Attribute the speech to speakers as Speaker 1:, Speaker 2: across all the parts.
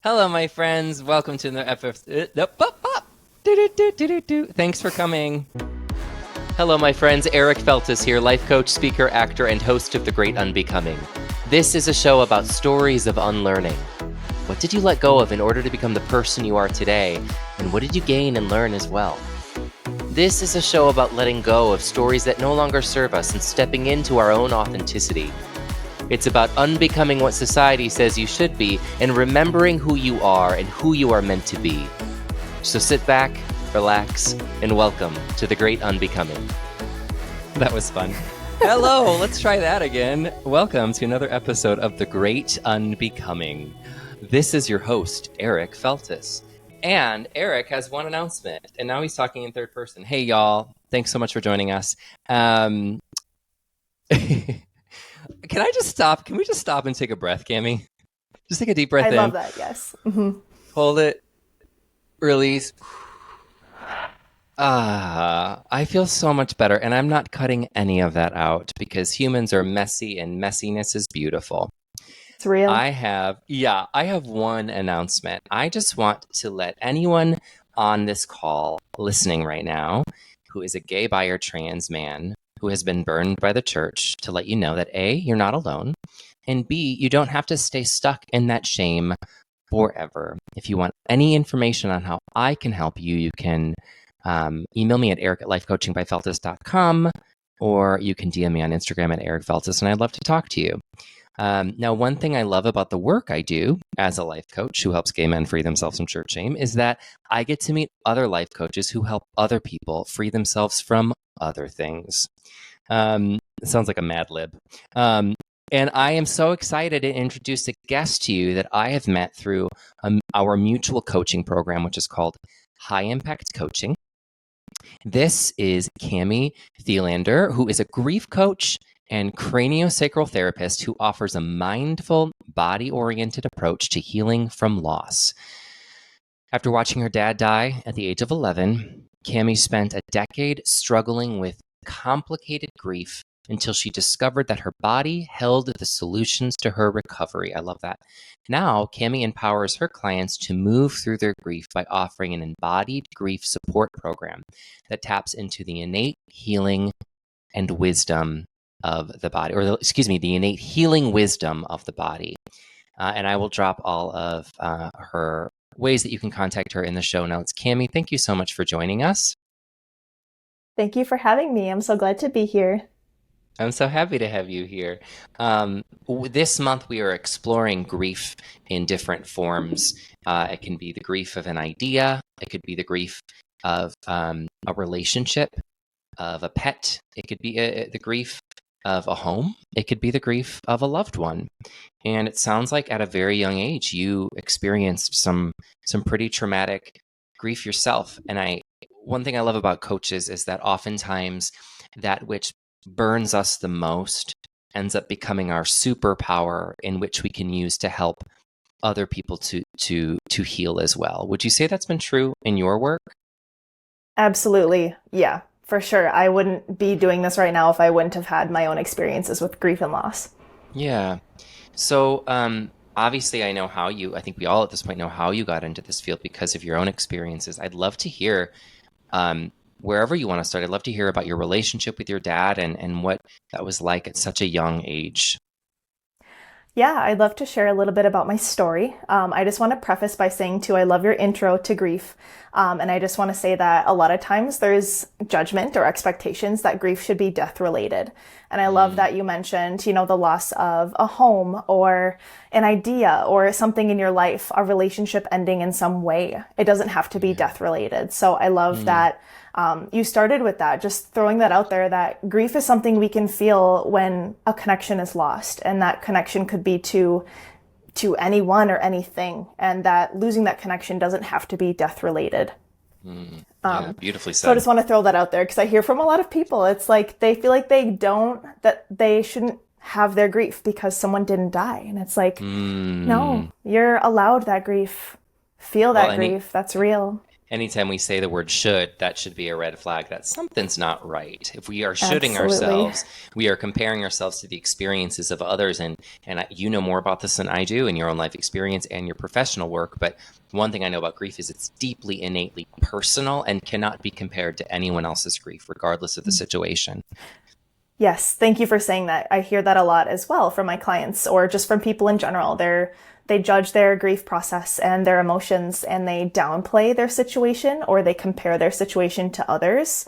Speaker 1: Hello, my friends. Welcome to the episode. Thanks for coming. Hello, my friends. Eric Feltis here, life coach, speaker, actor, and host of The Great Unbecoming. This is a show about stories of unlearning. What did you let go of in order to become the person you are today? And what did you gain and learn as well? This is a show about letting go of stories that no longer serve us and stepping into our own authenticity. It's about unbecoming what society says you should be and remembering who you are and who you are meant to be. So sit back, relax, and welcome to The Great Unbecoming. That was fun. Hello, let's try that again. Welcome to another episode of The Great Unbecoming. This is your host, Eric Feltis. And Eric has one announcement, and now he's talking in third person. Hey, y'all. Thanks so much for joining us. Can I just stop? Can we just stop and take a breath, Cami? Just take a deep breath in.
Speaker 2: I love that, yes. Mm-hmm.
Speaker 1: Hold it. Release. I feel so much better, and I'm not cutting any of that out because humans are messy and messiness is beautiful.
Speaker 2: It's real.
Speaker 1: I have one announcement. I just want to let anyone on this call listening right now who is a gay, bi, or trans man who has been burned by the church to let you know that A, you're not alone, and B, you don't have to stay stuck in that shame forever. If you want any information on how I can help you, you can email me at eric@lifecoachingbyfeltis.com, or you can DM me on Instagram at ericfeltis, and I'd love to talk to you. Now, one thing I love about the work I do as a life coach who helps gay men free themselves from church shame is that I get to meet other life coaches who help other people free themselves from other things. It sounds like a Mad Lib. And I am so excited to introduce a guest to you that I have met through our mutual coaching program, which is called High Impact Coaching. This is Cami Thelander, who is a grief coach and craniosacral therapist who offers a mindful, body-oriented approach to healing from loss. After watching her dad die at the age of 11, Cami spent a decade struggling with complicated grief until she discovered that her body held the solutions to her recovery. I love that. Now, Cami empowers her clients to move through their grief by offering an embodied grief support program that taps into the innate healing and wisdom of the body, the innate healing wisdom of the body. And I will drop all of her ways that you can contact her in the show notes. Cami, thank you so much for joining us.
Speaker 2: Thank you for having me. I'm so glad to be here.
Speaker 1: I'm so happy to have you here. This month, we are exploring grief in different forms. It can be the grief of an idea. It could be the grief of a relationship, of a pet. It could be the grief of a home. It could be the grief of a loved one. And it sounds like at a very young age, you experienced some pretty traumatic grief yourself. And one thing I love about coaches is that oftentimes that which burns us the most ends up becoming our superpower in which we can use to help other people to heal as well. Would you say that's been true in your work?
Speaker 2: Absolutely. Yeah, for sure. I wouldn't be doing this right now if I wouldn't have had my own experiences with grief and loss.
Speaker 1: Yeah. So obviously I think we all at this point know how you got into this field because of your own experiences. I'd love to hear wherever you want to start. I'd love to hear about your relationship with your dad and what that was like at such a young age.
Speaker 2: Yeah, I'd love to share a little bit about my story. I just want to preface by saying, too, I love your intro to grief. And I just want to say that a lot of times there's judgment or expectations that grief should be death-related. And I love that you mentioned, the loss of a home or an idea or something in your life, a relationship ending in some way. It doesn't have to be death-related. So I love that you started with that, just throwing that out there, that grief is something we can feel when a connection is lost. And that connection could be to anyone or anything. And that losing that connection doesn't have to be death related.
Speaker 1: Yeah, beautifully said.
Speaker 2: So I just want to throw that out there because I hear from a lot of people, it's like they feel like that they shouldn't have their grief because someone didn't die. And it's like, no, you're allowed that grief. Feel that grief. That's real.
Speaker 1: Anytime we say the word should, that should be a red flag that something's not right. If we are shoulding
Speaker 2: Absolutely.
Speaker 1: ourselves, we are comparing ourselves to the experiences of others. And you know more about this than I do in your own life experience and your professional work. But one thing I know about grief is it's deeply, innately personal and cannot be compared to anyone else's grief, regardless of the situation.
Speaker 2: Yes, thank you for saying that. I hear that a lot as well from my clients or just from people in general. They judge their grief process and their emotions and they downplay their situation or they compare their situation to others.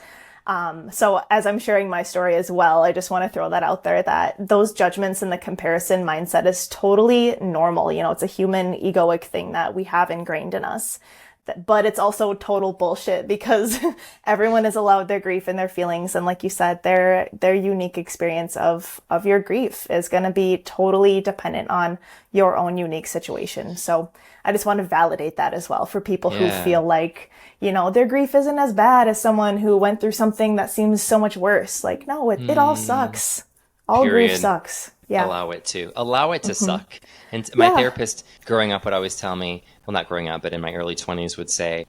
Speaker 2: So as I'm sharing my story as well, I just want to throw that out there that those judgments and the comparison mindset is totally normal. You know, it's a human egoic thing that we have ingrained in us. But it's also total bullshit because everyone is allowed their grief and their feelings. And like you said, their unique experience of your grief is going to be totally dependent on your own unique situation. So I just want to validate that as well for people who feel like, you know, their grief isn't as bad as someone who went through something that seems so much worse. Like, no, it all sucks. All grief
Speaker 1: Period.
Speaker 2: sucks. Yeah.
Speaker 1: Allow it to suck. And my therapist growing up would always tell me, well, not growing up, but in my early 20s would say,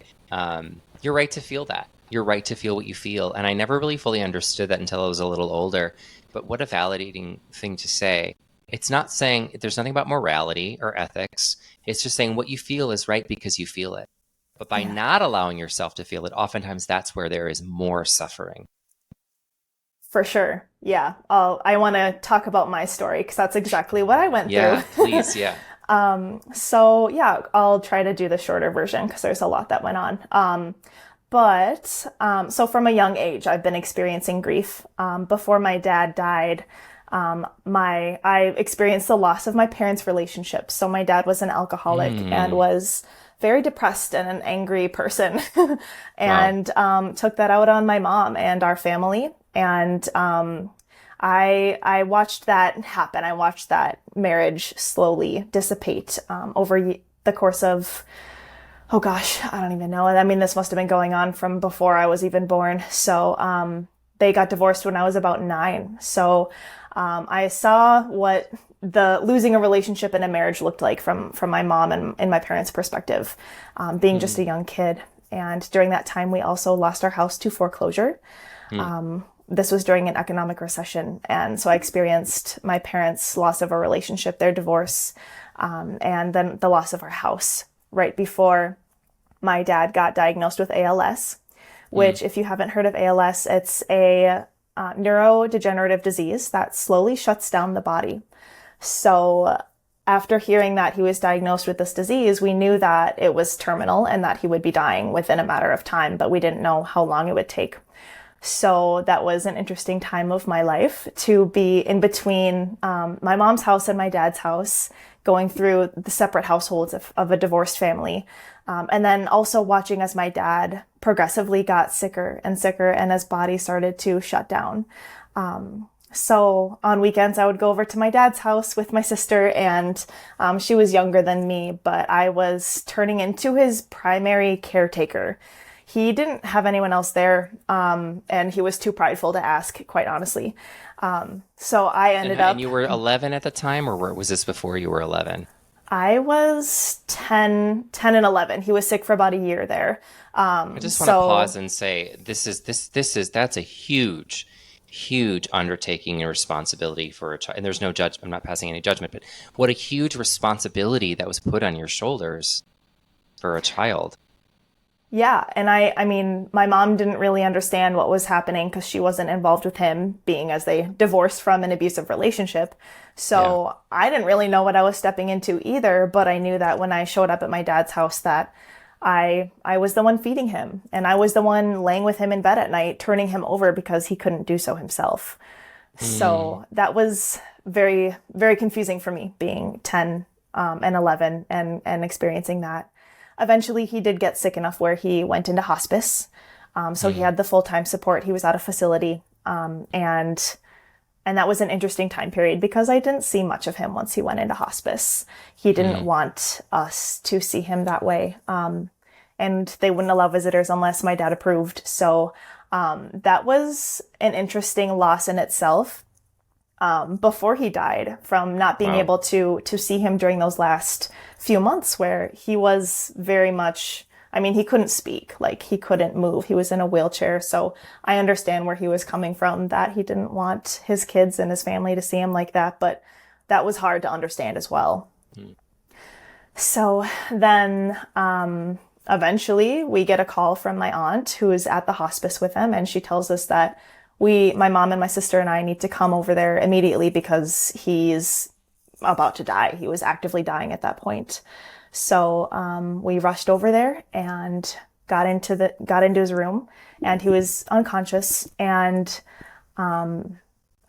Speaker 1: you're right to feel that. You're right to feel what you feel. And I never really fully understood that until I was a little older. But what a validating thing to say. It's not saying there's nothing about morality or ethics. It's just saying what you feel is right because you feel it. But by not allowing yourself to feel it, oftentimes that's where there is more suffering.
Speaker 2: For sure. Yeah. I want to talk about my story because that's exactly what I went
Speaker 1: Yeah,
Speaker 2: through.
Speaker 1: please. Yeah.
Speaker 2: So yeah, I'll try to do the shorter version because there's a lot that went on. So from a young age, I've been experiencing grief. Before my dad died, I experienced the loss of my parents' relationship. So my dad was an alcoholic and was very depressed and an angry person and took that out on my mom and our family. And I watched that happen. I watched that marriage slowly dissipate over the course of, oh gosh, I don't even know. I mean, this must have been going on from before I was even born. So they got divorced when I was about 9. So I saw what the losing a relationship in a marriage looked like from my mom and my parents' perspective, being just a young kid. And during that time, we also lost our house to foreclosure. This was during an economic recession. And so I experienced my parents' loss of a relationship, their divorce, and then the loss of our house right before my dad got diagnosed with ALS, which if you haven't heard of ALS, it's a neurodegenerative disease that slowly shuts down the body. So after hearing that he was diagnosed with this disease, we knew that it was terminal and that he would be dying within a matter of time, but we didn't know how long it would take. So that was an interesting time of my life to be in between my mom's house and my dad's house, going through the separate households of a divorced family. And then also watching as my dad progressively got sicker and sicker and his body started to shut down. So on weekends, I would go over to my dad's house with my sister and she was younger than me, but I was turning into his primary caretaker. He didn't have anyone else there, and he was too prideful to ask, quite honestly. So I ended up...
Speaker 1: And you were 11 at the time, or was this before you were 11?
Speaker 2: I was 10 and 11. He was sick for about a year there.
Speaker 1: I just want to pause and say, that's a huge undertaking and responsibility for a child. And there's no judgment. I'm not passing any judgment, but what a huge responsibility that was put on your shoulders for a child.
Speaker 2: Yeah. And I mean, my mom didn't really understand what was happening because she wasn't involved with him, being as they divorced from an abusive relationship. So I didn't really know what I was stepping into either, but I knew that when I showed up at my dad's house that I was the one feeding him and I was the one laying with him in bed at night, turning him over because he couldn't do so himself. So that was very, very confusing for me being 10 and 11 and experiencing that. Eventually, he did get sick enough where he went into hospice. So he had the full-time support. He was at a facility. And that was an interesting time period because I didn't see much of him once he went into hospice. He didn't want us to see him that way. And they wouldn't allow visitors unless my dad approved. So that was an interesting loss in itself. Before he died, from not being able to see him during those last few months where he was very much I mean, he couldn't speak, like he couldn't move. He was in a wheelchair. So I understand where he was coming from, that he didn't want his kids and his family to see him like that, but that was hard to understand as well.
Speaker 1: Mm.
Speaker 2: So then eventually we get a call from my aunt who is at the hospice with him, and she tells us that my mom and my sister and I need to come over there immediately because he's about to die. He was actively dying at that point. So we rushed over there and got into his room, and he was unconscious. And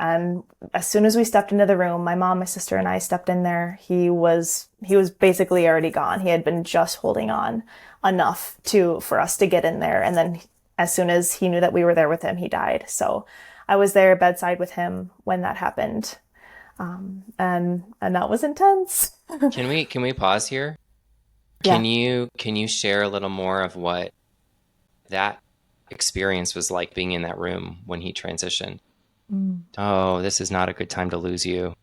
Speaker 2: as soon as we stepped into the room, my mom, my sister, and I stepped in there. He was basically already gone. He had been just holding on enough for us to get in there. And then as soon as he knew that we were there with him, he died. So I was there bedside with him when that happened. And that was intense.
Speaker 1: Can we pause here?
Speaker 2: Yeah.
Speaker 1: Can you share a little more of what that experience was like, being in that room when he transitioned? Oh, this is not a good time to lose you.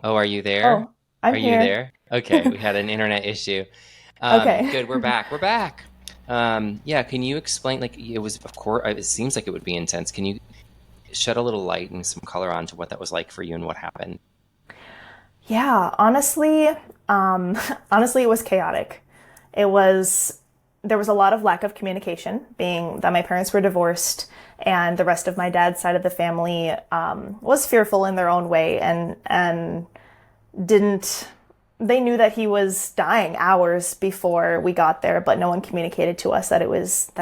Speaker 1: Oh, are you there?
Speaker 2: Oh, I'm
Speaker 1: Are
Speaker 2: here.
Speaker 1: you there? Okay, we had an internet issue.
Speaker 2: Okay.
Speaker 1: Good, we're back. We're back. Yeah, can you explain, like, it was, of course, it seems like it would be intense. Can you shed a little light and some color onto what that was like for you and what happened?
Speaker 2: Yeah, honestly, it was chaotic. There was a lot of lack of communication, being that my parents were divorced, and the rest of my dad's side of the family was fearful in their own way, and they knew that he was dying hours before we got there, but no one communicated to us that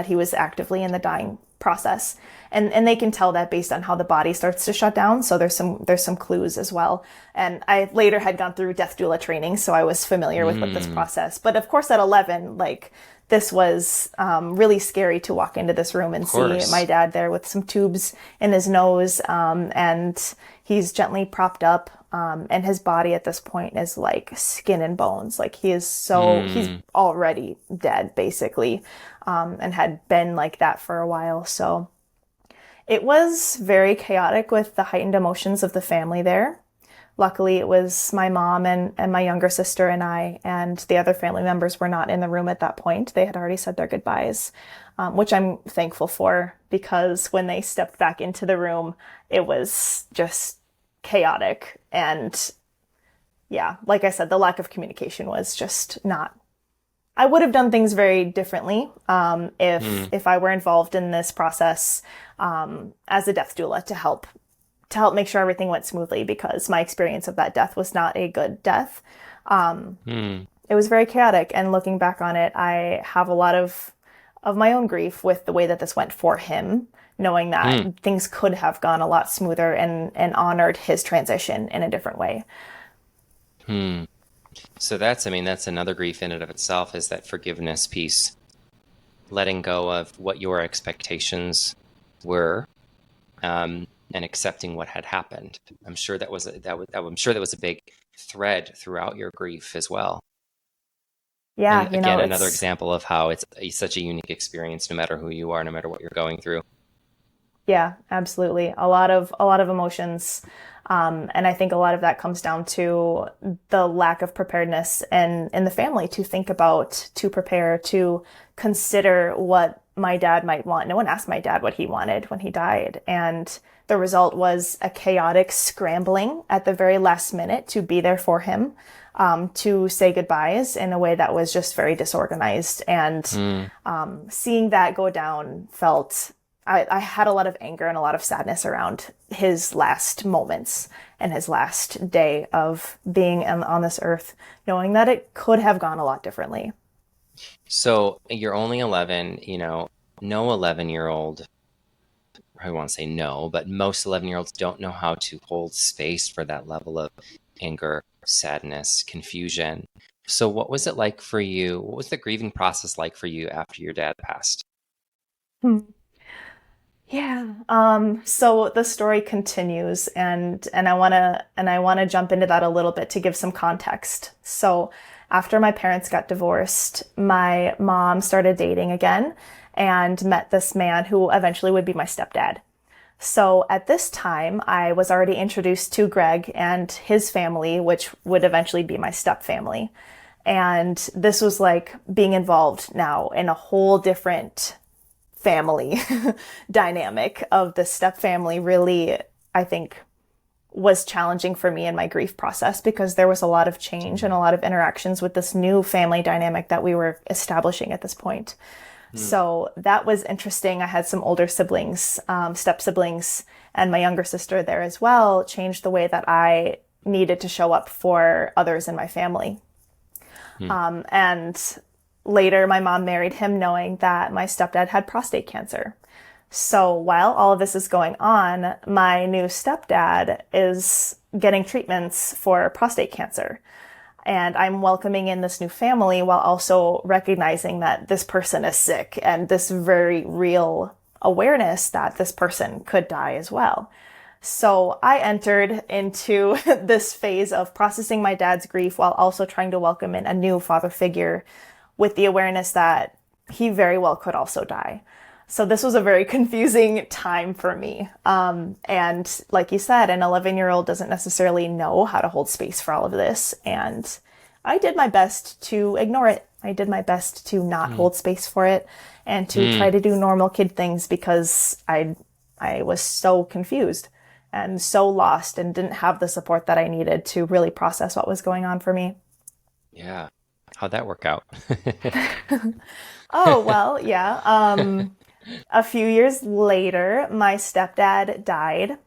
Speaker 2: he was actively in the dying process. And they can tell that based on how the body starts to shut down. So there's some clues as well. And I later had gone through death doula training, so I was familiar with what this process. But of course, at 11, like, this was really scary to walk into this room and see my dad there with some tubes in his nose, and he's gently propped up, and his body at this point is like skin and bones. Like, he's already dead, basically, and had been like that for a while. So it was very chaotic with the heightened emotions of the family there. Luckily, it was my mom and my younger sister and I, and the other family members were not in the room at that point. They had already said their goodbyes, which I'm thankful for, because when they stepped back into the room, it was just chaotic. And yeah, like I said, the lack of communication was just not... I would have done things very differently if I were involved in this process as a death doula to help make sure everything went smoothly, because my experience of that death was not a good death. It was very chaotic, and looking back on it, I have a lot of my own grief with the way that this went for him, knowing that things could have gone a lot smoother and honored his transition in a different way.
Speaker 1: So that's another grief in and of itself, is that forgiveness piece, letting go of what your expectations were, and accepting what had happened. I'm sure that was a big thread throughout your grief as well.
Speaker 2: Yeah,
Speaker 1: and again, another example of how it's such a unique experience, no matter who you are, no matter what you're going through.
Speaker 2: Yeah, absolutely. A lot of emotions. And I think a lot of that comes down to the lack of preparedness in the family to think about, to prepare, to consider what my dad might want. No one asked my dad what he wanted when he died. And the result was a chaotic scrambling at the very last minute to be there for him, to say goodbyes in a way that was just very disorganized. And seeing that go down I had a lot of anger and a lot of sadness around his last moments and his last day of being on this earth, knowing that it could have gone a lot differently.
Speaker 1: So you're only 11, no 11-year-old, I won't say no, but most 11-year-olds don't know how to hold space for that level of anger, sadness, confusion. So what was it like for you? What was the grieving process like for you after your dad passed?
Speaker 2: Yeah. So the story continues, and I wanna jump into that a little bit to give some context. So after my parents got divorced, my mom started dating again and met this man who eventually would be my stepdad. So at this time, I was already introduced to Greg and his family, which would eventually be my step family. And this was like being involved now in a whole different family dynamic of the step family really, I think, was challenging for me in my grief process because there was a lot of change and a lot of interactions with this new family dynamic that we were establishing at this point. So that was interesting. I had some older siblings, step siblings, and my younger sister there as well, changed the way that I needed to show up for others in my family. And later, my mom married him knowing that my stepdad had prostate cancer. So while all of this is going on, my new stepdad is getting treatments for prostate cancer. And I'm welcoming in this new family while also recognizing that this person is sick and this very real awareness that this person could die as well. So I entered into this phase of processing my dad's grief while also trying to welcome in a new father figure with the awareness that he very well could also die. So this was a very confusing time for me. And like you said, an 11-year-old doesn't necessarily know how to hold space for all of this. And I did my best to ignore it. I did my best to not hold space for it and to try to do normal kid things because I was so confused and so lost and didn't have the support that I needed to really process what was going on for me.
Speaker 1: Yeah. How'd that work out?
Speaker 2: Oh, well, yeah. A few years later, my stepdad died.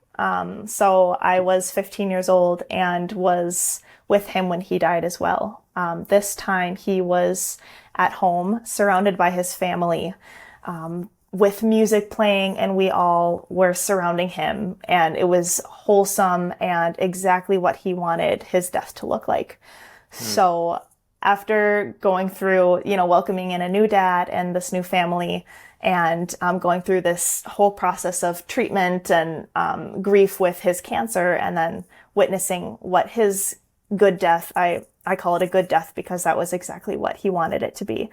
Speaker 2: So I was 15 years old and was with him when he died as well. This time he was at home, surrounded by his family, with music playing, and we all were surrounding him. And it was wholesome and exactly what he wanted his death to look like. So after going through, welcoming in a new dad and this new family, and going through this whole process of treatment and grief with his cancer, and then witnessing what his good death, I call it a good death because that was exactly what he wanted it to be.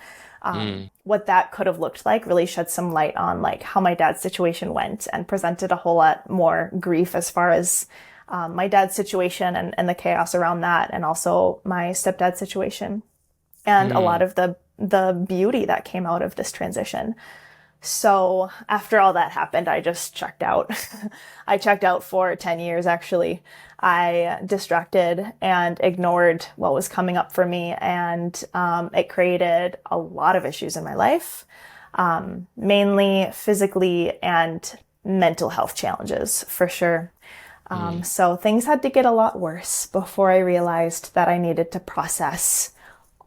Speaker 2: What that could have looked like really shed some light on like how my dad's situation went and presented a whole lot more grief as far as my dad's situation and the chaos around that, and also my stepdad's situation and a lot of the beauty that came out of this transition. So after all that happened, I just checked out. I checked out for 10 years, actually. I distracted and ignored what was coming up for me, and it created a lot of issues in my life, mainly physically and mental health challenges, for sure. So things had to get a lot worse before I realized that I needed to process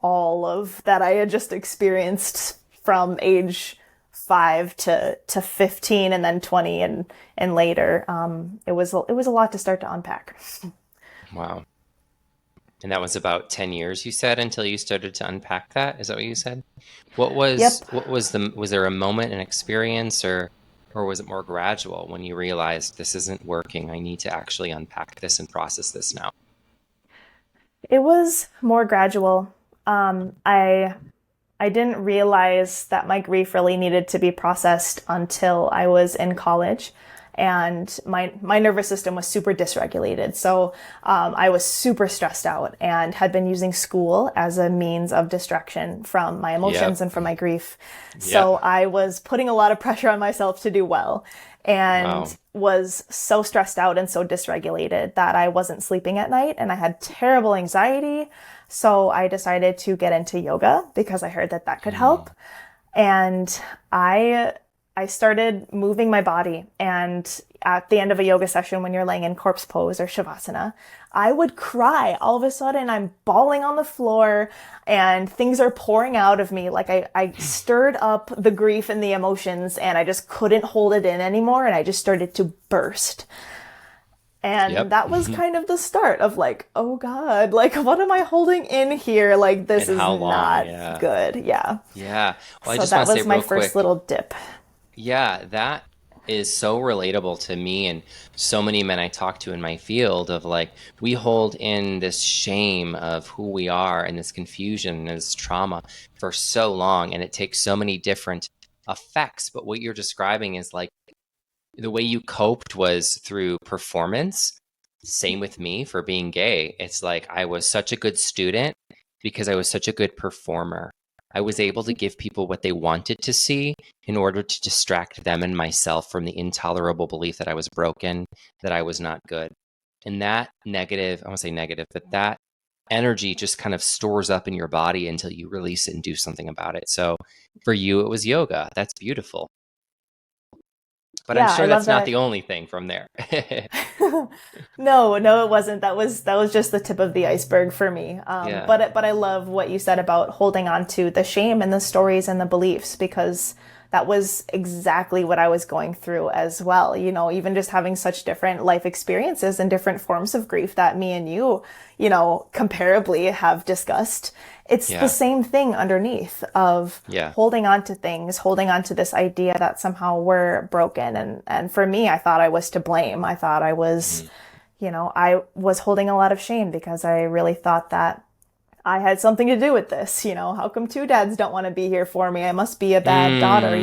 Speaker 2: all of that I had just experienced from age 5 to 15 and then 20 and later. It was a lot to start to unpack.
Speaker 1: Wow. And that was about 10 years, you said, until you started to unpack that? Is that what you said?
Speaker 2: Yep.
Speaker 1: Was there a moment, an experience, or was it more gradual when you realized this isn't working? I need to actually unpack this and process this now.
Speaker 2: It was more gradual. I didn't realize that my grief really needed to be processed until I was in college, and my nervous system was super dysregulated. So I was super stressed out and had been using school as a means of distraction from my emotions and from my grief. So I was putting a lot of pressure on myself to do well, and was so stressed out and so dysregulated that I wasn't sleeping at night, and I had terrible anxiety. So I decided to get into yoga because I heard that could help. And I started moving my body. And at the end of a yoga session, when you're laying in corpse pose or shavasana, I would cry. All of a sudden, I'm bawling on the floor and things are pouring out of me. Like I stirred up the grief and the emotions, and I just couldn't hold it in anymore. And I just started to burst. And that was kind of the start of like, oh God, like what am I holding in here? Like this is not good. Yeah.
Speaker 1: Yeah. Well,
Speaker 2: so that was my first little dip.
Speaker 1: Yeah, that is so relatable to me and so many men I talk to in my field of like, we hold in this shame of who we are and this confusion and this trauma for so long, and it takes so many different effects. But what you're describing is like, the way you coped was through performance. Same with me for being gay. It's like I was such a good student because I was such a good performer. I was able to give people what they wanted to see in order to distract them and myself from the intolerable belief that I was broken, that I was not good. And that negative, I won't say negative, but that energy just kind of stores up in your body until you release it and do something about it. So for you, it was yoga. That's beautiful. But I'm
Speaker 2: Yeah, I
Speaker 1: sure
Speaker 2: love
Speaker 1: that's not
Speaker 2: that.
Speaker 1: the only thing from there.
Speaker 2: No, no, it wasn't. That was just the tip of the iceberg for me.
Speaker 1: Yeah.
Speaker 2: But I love what you said about holding on to the shame and the stories and the beliefs, because that was exactly what I was going through as well. Even just having such different life experiences and different forms of grief that me and you, comparably have discussed. It's the
Speaker 1: Yeah.
Speaker 2: same thing underneath of
Speaker 1: Yeah.
Speaker 2: holding on to things, holding on to this idea that somehow we're broken. And for me, I thought I was to blame. I thought
Speaker 1: Mm.
Speaker 2: I was holding a lot of shame because I really thought that I had something to do with this. How come two dads don't want to be here for me? I must be a bad daughter.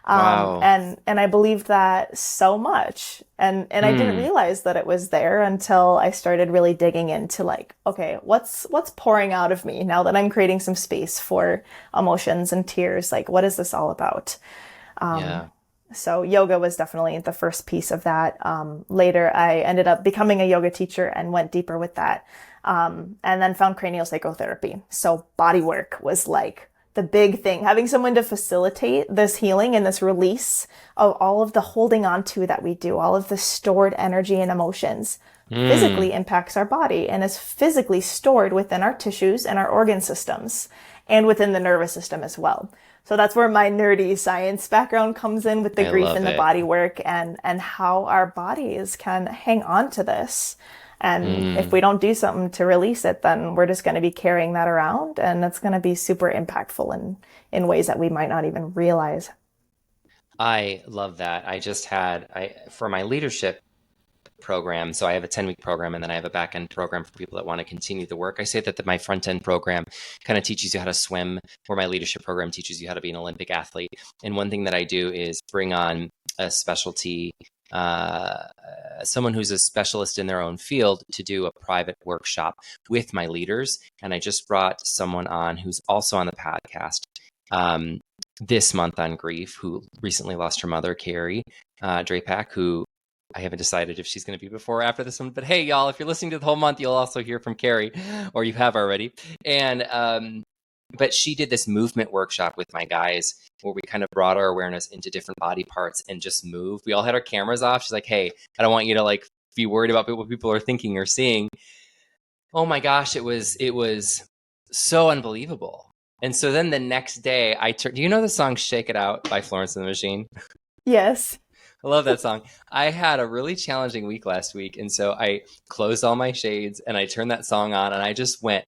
Speaker 1: Wow.
Speaker 2: And I believed that so much. And I didn't
Speaker 1: Mm.
Speaker 2: realize that it was there until I started really digging into, like, okay, what's pouring out of me now that I'm creating some space for emotions and tears? Like, what is this all about?
Speaker 1: Yeah.
Speaker 2: So yoga was definitely the first piece of that. Later, I ended up becoming a yoga teacher and went deeper with that. And then found craniosacral therapy. So body work was like the big thing. Having someone to facilitate this healing and this release of all of the holding on to that we do, all of the stored energy and emotions,
Speaker 1: Mm.
Speaker 2: physically impacts our body and is physically stored within our tissues and our organ systems and within the nervous system as well. So that's where my nerdy science background comes in, with the
Speaker 1: I
Speaker 2: grief
Speaker 1: love
Speaker 2: and the
Speaker 1: it.
Speaker 2: body work, and how our bodies can hang on to this. And if
Speaker 1: Mm.
Speaker 2: we don't do something to release it, then we're just going to be carrying that around, and it's going to be super impactful in ways that we might not even realize.
Speaker 1: I love that. For my leadership program. So I have a 10-week program, and then I have a back end program for people that want to continue the work. I say that my front end program kind of teaches you how to swim, where my leadership program teaches you how to be an Olympic athlete. And one thing that I do is bring on a specialty, uh, someone who's a specialist in their own field to do a private workshop with my leaders. And I just brought someone on who's also on the podcast. This month on grief, who recently lost her mother, Carrie Drapak, who I haven't decided if she's going to be before or after this one. But hey, y'all, if you're listening to the whole month, you'll also hear from Carrie, or you have already. And but she did this movement workshop with my guys, where we kind of brought our awareness into different body parts and just move. We all had our cameras off. She's like, "Hey, I don't want you to like be worried about what people are thinking or seeing." Oh my gosh, it was so unbelievable. And so then the next day, do you know the song "Shake It Out" by Florence and the Machine?
Speaker 2: Yes.
Speaker 1: I love that song. I had a really challenging week last week, and so I closed all my shades and I turned that song on, and I just went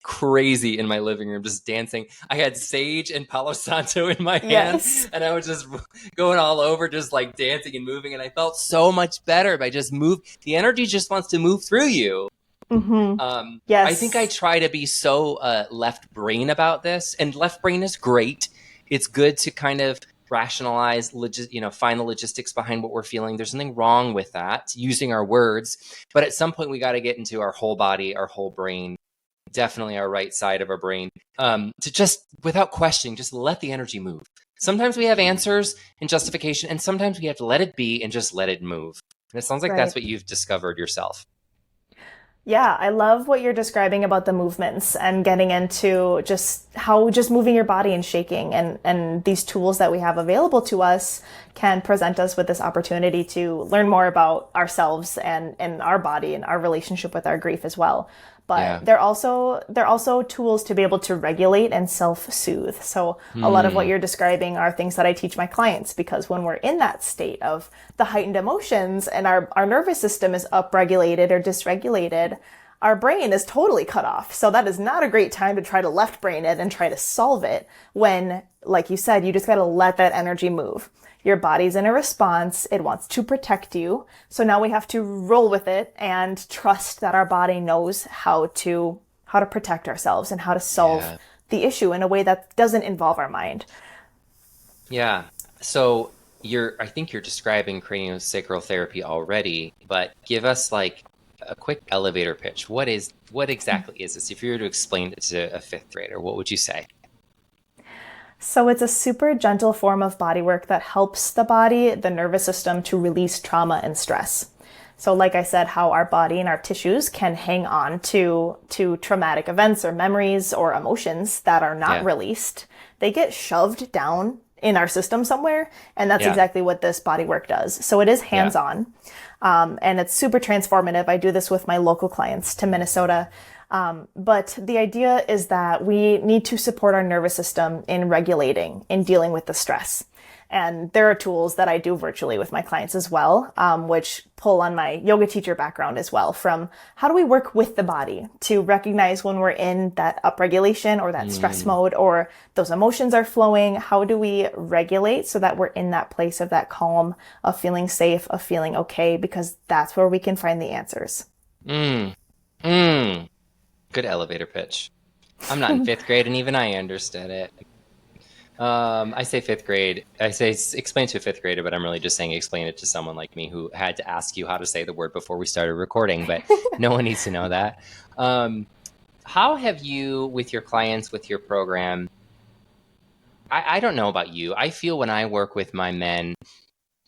Speaker 1: crazy in my living room, just dancing. I had sage and Palo Santo in my hands,
Speaker 2: Yes.
Speaker 1: and I was just going all over, just like dancing and moving, and I felt so much better by just move. The energy just wants to move through you.
Speaker 2: Mm-hmm.
Speaker 1: I think I
Speaker 2: Yes.
Speaker 1: try to be so left brain about this, and left brain is great. It's good to kind of rationalize, find the logistics behind what we're feeling. There's nothing wrong with that, using our words. But at some point, we got to get into our whole body, our whole brain, definitely our right side of our brain, to just, without questioning, just let the energy move. Sometimes we have answers and justification, and sometimes we have to let it be and just let it move. And it sounds like that's
Speaker 2: Right.
Speaker 1: what you've discovered yourself.
Speaker 2: Yeah, I love what you're describing about the movements and getting into just how just moving your body and shaking, and these tools that we have available to us can present us with this opportunity to learn more about ourselves and our body and our relationship with our grief as well. But
Speaker 1: Yeah.
Speaker 2: they're also tools to be able to regulate and self-soothe. So a lot of what
Speaker 1: Hmm.
Speaker 2: you're describing are things that I teach my clients, because when we're in that state of the heightened emotions and our nervous system is upregulated or dysregulated, our brain is totally cut off. So that is not a great time to try to left brain it and try to solve it, when, like you said, you just got to let that energy move. Your body's in a response. It wants to protect you. So now we have to roll with it and trust that our body knows how to protect ourselves and how to solve
Speaker 1: Yeah.
Speaker 2: the issue in a way that doesn't involve our mind.
Speaker 1: Yeah. So I think you're describing craniosacral therapy already, but give us like a quick elevator pitch. What exactly is this? If you were to explain it to a fifth grader, what would you say?
Speaker 2: So it's a super gentle form of body work that helps the body, the nervous system to release trauma and stress. So like I said, how our body and our tissues can hang on to traumatic events or memories or emotions that are not
Speaker 1: Yeah.
Speaker 2: released. They get shoved down in our system somewhere, and that's
Speaker 1: Yeah.
Speaker 2: exactly what this body work does. So it is
Speaker 1: Yeah.
Speaker 2: hands-on, and it's super transformative. I do this with my local clients to Minnesota. But the idea is that we need to support our nervous system in regulating, in dealing with the stress. And there are tools that I do virtually with my clients as well, which pull on my yoga teacher background as well, from how do we work with the body to recognize when we're in that upregulation or that stress mode, or those emotions are flowing. How do we regulate so that we're in that place of that calm, of feeling safe, of feeling okay, because that's where we can find the answers.
Speaker 1: Mm. Mm. Good elevator pitch. I'm not in fifth grade, and even I understood it. I say fifth grade. I say explain to a fifth grader, but I'm really just saying explain it to someone like me who had to ask you how to say the word before we started recording, but no one needs to know that. Um, how have you, with your clients, with your program, I don't know about you. I feel when I work with my men,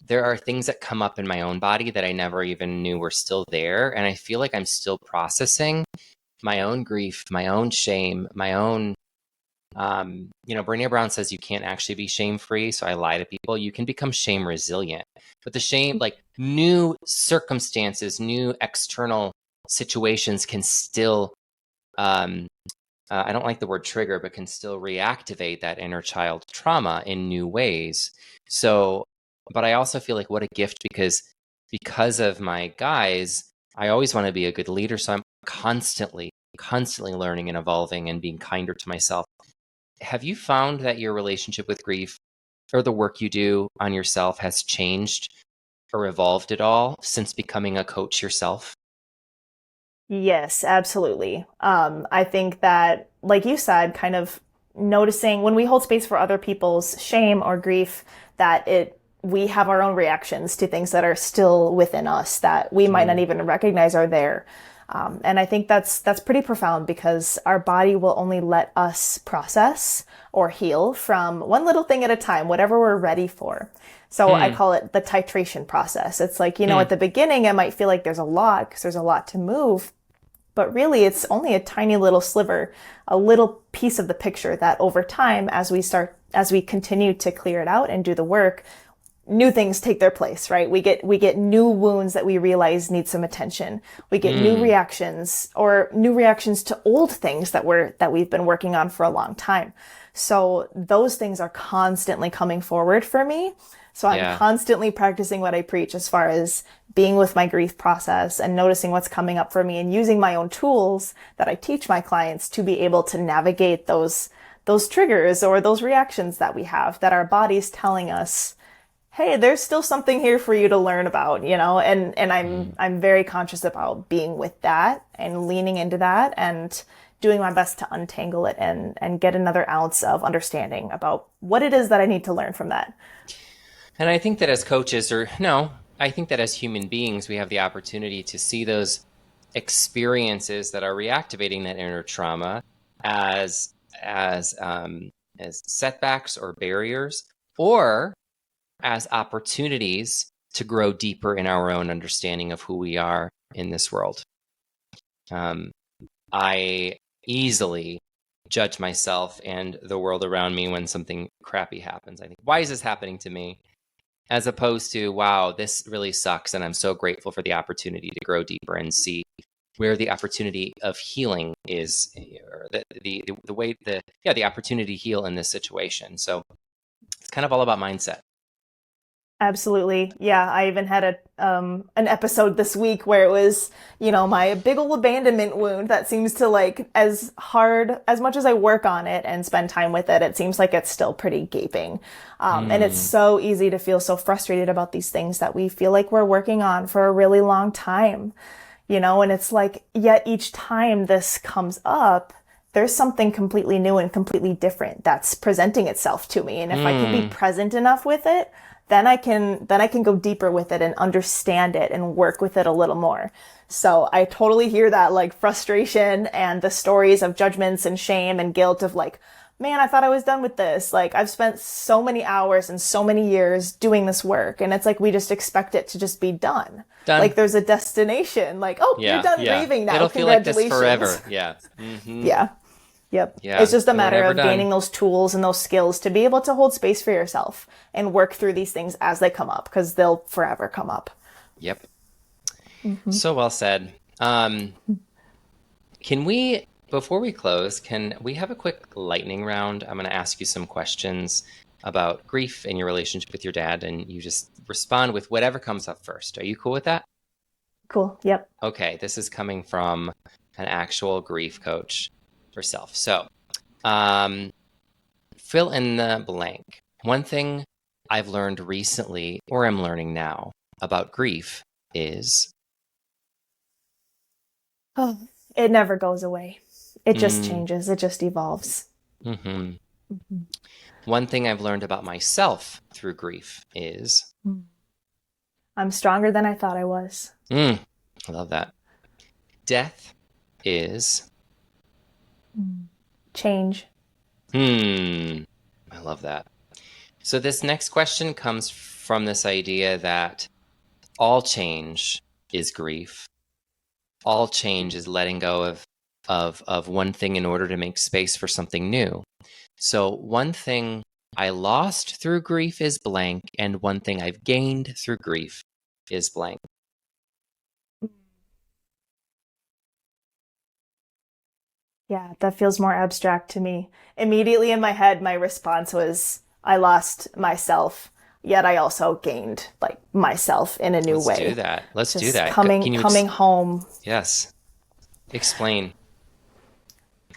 Speaker 1: there are things that come up in my own body that I never even knew were still there. And I feel like I'm still processing my own grief, my own shame, my own Brené Brown says you can't actually be shame free. So I lie to people. You can become shame resilient, but the shame, like new circumstances, new external situations can still, I don't like the word trigger, but can still reactivate that inner child trauma in new ways. So, but I also feel like what a gift because of my guys, I always want to be a good leader. So I'm constantly learning and evolving and being kinder to myself. Have you found that your relationship with grief or the work you do on yourself has changed or evolved at all since becoming a coach yourself?
Speaker 2: Yes, absolutely. I think that, like you said, kind of noticing when we hold space for other people's shame or grief, that we have our own reactions to things that are still within us that we might not even recognize are there. And I think that's pretty profound, because our body will only let us process or heal from one little thing at a time, whatever we're ready for. So I
Speaker 1: Hmm.
Speaker 2: call it the titration process. It's like,
Speaker 1: Hmm.
Speaker 2: at the beginning, it might feel like there's a lot because there's a lot to move. But really, it's only a tiny little sliver, a little piece of the picture that over time, as we continue to clear it out and do the work, new things take their place, right? We get new wounds that we realize need some attention. We get new
Speaker 1: Hmm.
Speaker 2: reactions, or new reactions to old things that we've been working on for a long time. So those things are constantly coming forward for me. So I'm
Speaker 1: Yeah.
Speaker 2: constantly practicing what I preach as far as being with my grief process and noticing what's coming up for me, and using my own tools that I teach my clients to be able to navigate those triggers or those reactions that we have, that our body's telling us, hey, there's still something here for you to learn about, and
Speaker 1: Hmm.
Speaker 2: I'm very conscious about being with that and leaning into that and doing my best to untangle it and get another ounce of understanding about what it is that I need to learn from that.
Speaker 1: And I think that as coaches, or no, I think that as human beings, we have the opportunity to see those experiences that are reactivating that inner trauma as as um, as setbacks or barriers, or as opportunities to grow deeper in our own understanding of who we are in this world. Um, I easily judge myself and the world around me when something crappy happens. I think, why is this happening to me? As opposed to, wow, this really sucks. And I'm so grateful for the opportunity to grow deeper and see where the opportunity of healing is, or the way, the opportunity to heal in this situation. So it's kind of all about mindset.
Speaker 2: Absolutely. Yeah, I even had an episode this week where it was, my big old abandonment wound that seems to, like, as much as I work on it and spend time with it, it seems like it's still pretty gaping. And it's
Speaker 1: Mm,
Speaker 2: so easy to feel so frustrated about these things that we feel like we're working on for a really long time, and it's like, yet each time this comes up, there's something completely new and completely different that's presenting itself to me. And if I can be
Speaker 1: mm,
Speaker 2: present enough with it, then I can go deeper with it and understand it and work with it a little more. So I totally hear that like frustration and the stories of judgments and shame and guilt of like, man, I thought I was done with this. Like I've spent so many hours and so many years doing this work. And it's like, we just expect it to just be done.
Speaker 1: Done.
Speaker 2: Like there's a destination, like, oh,
Speaker 1: Yeah,
Speaker 2: you're done
Speaker 1: yeah.
Speaker 2: grieving now.
Speaker 1: It'll feel like this
Speaker 2: Congratulations.
Speaker 1: forever. Yeah. Mm-hmm.
Speaker 2: Yeah. Yep.
Speaker 1: Yeah.
Speaker 2: It's just a
Speaker 1: And we're
Speaker 2: matter
Speaker 1: never
Speaker 2: of
Speaker 1: done.
Speaker 2: gaining those tools and those skills to be able to hold space for yourself and work through these things as they come up, because they'll forever come up.
Speaker 1: Yep. So well said. Can we, before we close, can we have a quick lightning round? I'm going to ask you some questions about grief and your relationship with your dad, and you just respond with whatever comes up first. Are you cool with that?
Speaker 2: Cool. Yep.
Speaker 1: Okay, this is coming from an actual grief coach herself. So, fill in the blank. One thing I've learned recently, or am learning now, about grief is...
Speaker 2: Oh, it never goes away. It just
Speaker 1: Mm.
Speaker 2: changes. It just evolves.
Speaker 1: hmm One thing I've learned about myself through grief is...
Speaker 2: I'm stronger than I thought I was.
Speaker 1: I love that. Death is...
Speaker 2: Change.
Speaker 1: I love that. So this next question comes from this idea that all change is grief. All change is letting go of one thing in order to make space for something new. So one thing I lost through grief is blank, and one thing I've gained through grief is blank.
Speaker 2: Yeah, that feels more abstract to me. Immediately in my head, my response was, I lost myself, yet I also gained like myself in a new
Speaker 1: Let's
Speaker 2: way.
Speaker 1: do that. Let's do
Speaker 2: Just
Speaker 1: that.
Speaker 2: coming
Speaker 1: Can you
Speaker 2: coming home.
Speaker 1: Yes. Explain.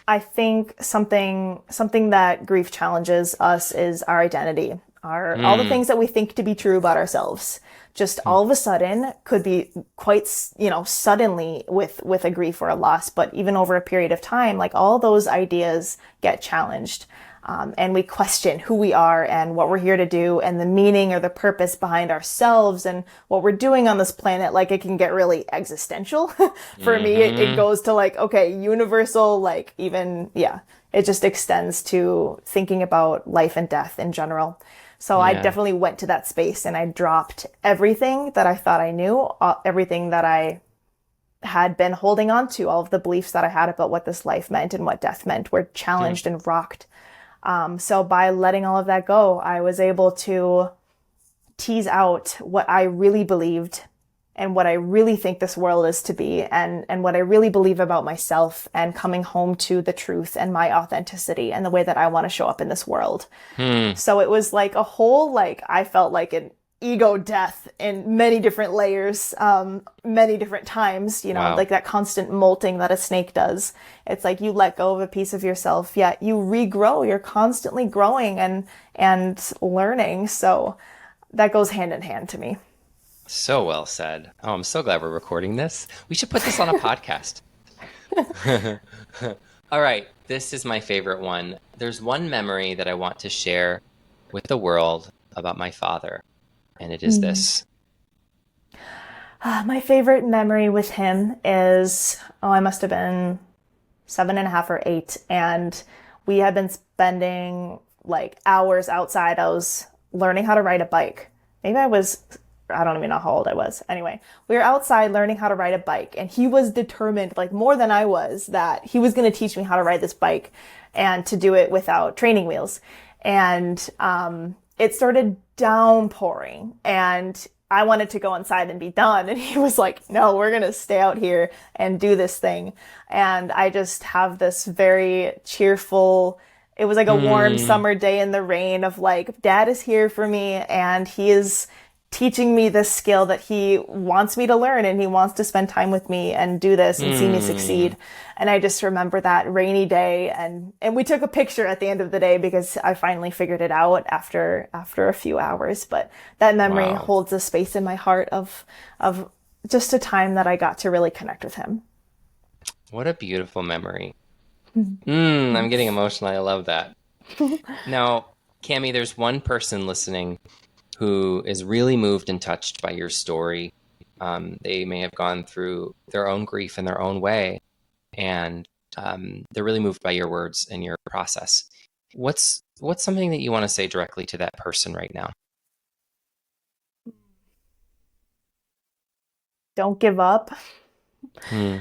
Speaker 2: I think something that grief challenges us is our identity, all the things that we think to be true about ourselves. Just all of a sudden could be quite, suddenly with a grief or a loss, but even over a period of time, like all those ideas get challenged. And we question who we are and what we're here to do and the meaning or the purpose behind ourselves and what we're doing on this planet. Like it can get really existential. For me, it goes to like, okay, universal, like even, yeah, it just extends to thinking about life and death in general. So I definitely went to that space and I dropped everything that I thought I knew, everything that I had been holding on to, all of the beliefs that I had about what this life meant and what death meant were challenged and rocked. So by letting all of that go, I was able to tease out what I really believed and what I really think this world is to be and what I really believe about myself and coming home to the truth and my authenticity and the way that I want to show up in this world. So it was like a whole, like, I felt like an ego death in many different layers, many different times,
Speaker 1: Wow.
Speaker 2: like that constant molting that a snake does. It's like you let go of a piece of yourself, yet you regrow. You're constantly growing and learning. So that goes hand in hand to me.
Speaker 1: So well said. Oh, I'm so glad we're recording this. We should put this on a podcast. All right. This is my favorite one. There's one memory that I want to share with the world about my father, and it is this.
Speaker 2: My favorite memory with him is, I must have been 7.5 or 8. And we had been spending like hours outside. I was learning how to ride a bike. I don't even know how old I was. Anyway, we were outside learning how to ride a bike, and he was determined, like more than I was, that he was going to teach me how to ride this bike and to do it without training wheels. And it started downpouring, and I wanted to go inside and be done. And he was like, no, we're going to stay out here and do this thing. And I just have this very cheerful, it was like a warm summer day in the rain of like, Dad is here for me, and he is teaching me this skill that he wants me to learn, and he wants to spend time with me and do this and see me succeed. And I just remember that rainy day, and we took a picture at the end of the day because I finally figured it out after a few hours. But that memory holds a space in my heart of just a time that I got to really connect with him.
Speaker 1: What a beautiful memory. I'm getting emotional. I love that. Now, Cami, there's one person listening who is really moved and touched by your story. They may have gone through their own grief in their own way, and they're really moved by your words and your process. What's something that you want to say directly to that person right now?
Speaker 2: Don't give up.
Speaker 1: Hmm.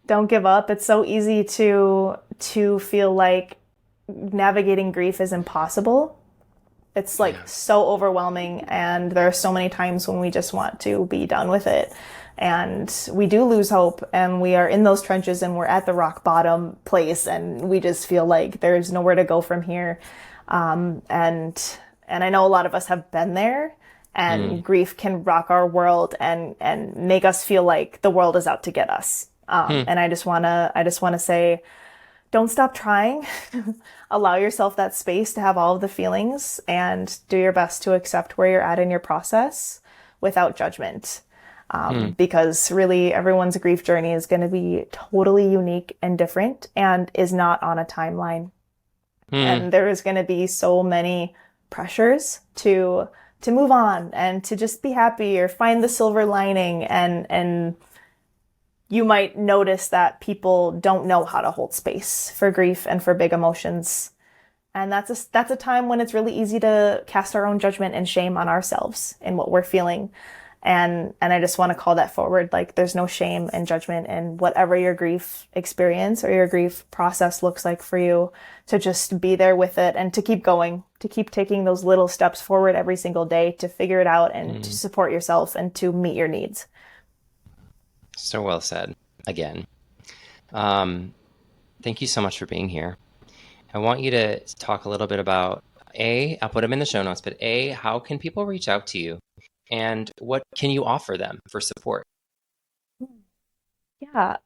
Speaker 2: Don't give up. It's so easy to feel like navigating grief is impossible. It's like so overwhelming, and there are so many times when we just want to be done with it. And we do lose hope, and we are in those trenches, and we're at the rock bottom place, and we just feel like there's nowhere to go from here. And I know a lot of us have been there, and grief can rock our world and make us feel like the world is out to get us. And I just wanna say, don't stop trying. Allow yourself that space to have all of the feelings and do your best to accept where you're at in your process without judgment. Because really everyone's grief journey is going to be totally unique and different and is not on a timeline. And there is going to be so many pressures to move on and to just be happy or find the silver lining, and you might notice that people don't know how to hold space for grief and for big emotions. And that's a time when it's really easy to cast our own judgment and shame on ourselves in what we're feeling. And I just want to call that forward. Like, there's no shame and judgment in whatever your grief experience or your grief process looks like for you, to just be there with it and to keep going, to keep taking those little steps forward every single day to figure it out and to support yourself and to meet your needs.
Speaker 1: So well said. Again, thank you so much for being here. I want you to talk a little bit about I'll put them in the show notes, but how can people reach out to you, and what can you offer them for support?
Speaker 2: Yeah.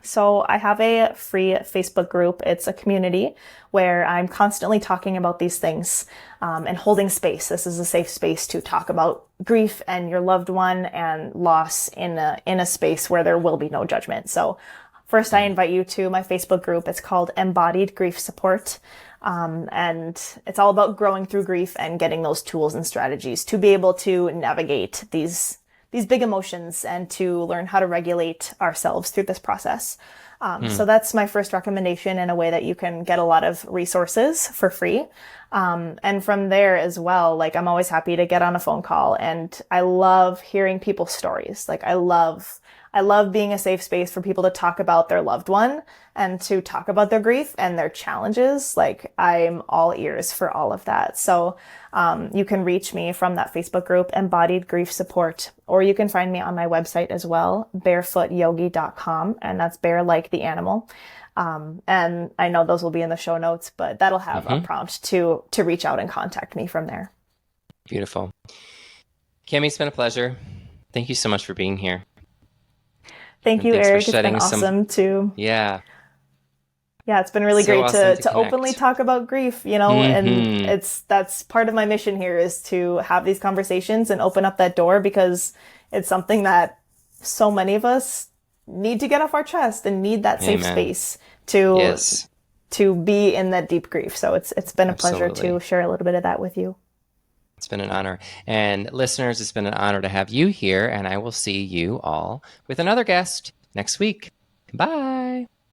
Speaker 2: So I have a free Facebook group. It's a community where I'm constantly talking about these things, and holding space. This is a safe space to talk about grief and your loved one and loss in a space where there will be no judgment. So first, I invite you to my Facebook group. It's called Embodied Grief Support. And it's all about growing through grief and getting those tools and strategies to be able to navigate these big emotions and to learn how to regulate ourselves through this process. So that's my first recommendation, in a way that you can get a lot of resources for free. And from there as well, like, I'm always happy to get on a phone call, and I love hearing people's stories. Like, I love being a safe space for people to talk about their loved one and to talk about their grief and their challenges. Like, I'm all ears for all of that. So you can reach me from that Facebook group, Embodied Grief Support, or you can find me on my website as well, barefootyogi.com, and that's bear like the animal. And I know those will be in the show notes, but that'll have a prompt to reach out and contact me from there.
Speaker 1: Beautiful. Cami, it's been a pleasure. Thank you so much for being here.
Speaker 2: Thank you, Eric. It's been awesome to...
Speaker 1: Yeah,
Speaker 2: it's been really great
Speaker 1: awesome
Speaker 2: to openly talk about grief, and that's part of my mission here, is to have these conversations and open up that door, because it's something that so many of us need to get off our chest and need that safe space to be in that deep grief. So it's been a pleasure to share a little bit of that with you.
Speaker 1: It's been an honor. And listeners, it's been an honor to have you here, and I will see you all with another guest next week. Bye.